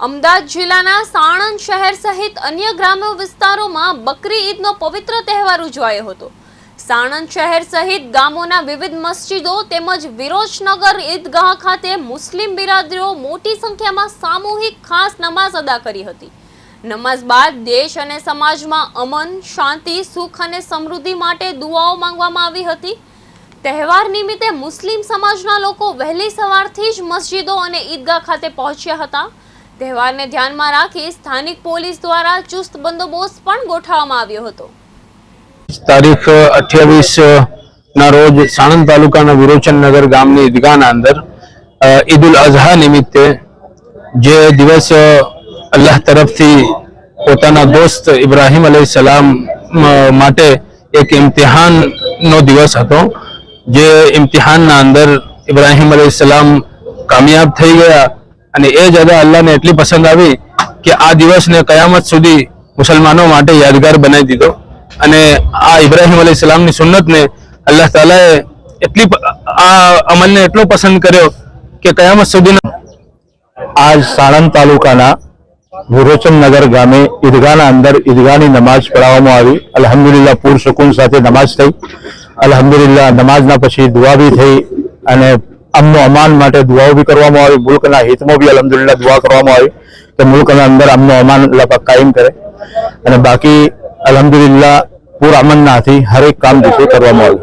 અમદાવાદ જિલ્લાના સાણંદ શહેર સહિત અન્ય ગ્રામ્ય વિસ્તારોમાં બકરી ઈદનો પવિત્ર તહેવાર ઉજવાયો હતો। સાણંદ શહેર સહિત ગામોના વિવિધ મસ્જિદો તેમજ વિરોચનગર ઈદગાહ ખાતે મુસ્લિમ બિરાદરીઓ મોટી સંખ્યામાં સામૂહિક ખાસ નમાઝ અદા કરી હતી। નમાઝ બાદ દેશ અને સમાજમાં અમન, શાંતિ, સુખ અને સમૃદ્ધિ માટે દુઆઓ માંગવામાં આવી હતી। તહેવાર નિમિત્તે મુસ્લિમ સમાજના લોકો વહેલી સવારથી જ મસ્જિદો અને ઈદગાહ ખાતે પહોંચ્યા હતા। તહેવારને ધ્યાનમાં રાખી સ્થાનિક પોલીસ દ્વારા ચુસ્ત બંદોબસ્ત પણ ગોઠવવામાં આવ્યો હતો। તારીખ 28 ના રોજ સાણંદ તાલુકાના વિરોચનનગર ગામની ઈદગાહના અંદર ઈદ ઉલ અઝહા નિમિત્તે જે દિવસ અલ્લાહ તરફથી પોતાના દોસ્ત ઇબ્રાહીમ અલૈહિસ્સલામ માટે એક ઇમ્તિહાનનો દિવસ હતો। જે ઇમ્તિહાનના અંદર ઇબ્રાહીમ અલૈહિસ્સલામ કામયાબ થઈ ગયા અને એ જગા અલ્લાહને એટલી પસંદ આવી કે આ દિવસને કયામત સુધી મુસલમાનો માટે યાદગાર બનાવી દીધો અને આ ઇબ્રાહીમ અલૈહિસ્સલામની સુન્નતને અલ્લાહ તાલાએ એટલી આ અમલને એટલો પસંદ કર્યો કે કયામત સુધી। आज साणंद तालुकाना विरोचननगर गामे ईदगाहना अंदर ईदगाहनी नमाज पढ़ावामां आवी। अल्हम्दुलिल्लाह पूर सुकून साथे नमाज थई। अल्हम्दुलिल्लाह नमाजना पछी दुआ भी थई अने अमनो अमान माटे दुआओ भी करवामां आवी। मुल्कना हितमां भी अल्हम्दुलिल्लाह दुआ करवामां आवी के मुल्कना अंदर अमनो अमान अल्लाह पाक कायम करे अने बाकी अल्हम्दुलिल्लाह पूर अमनना थी हर एक काम जे करवामां आवी।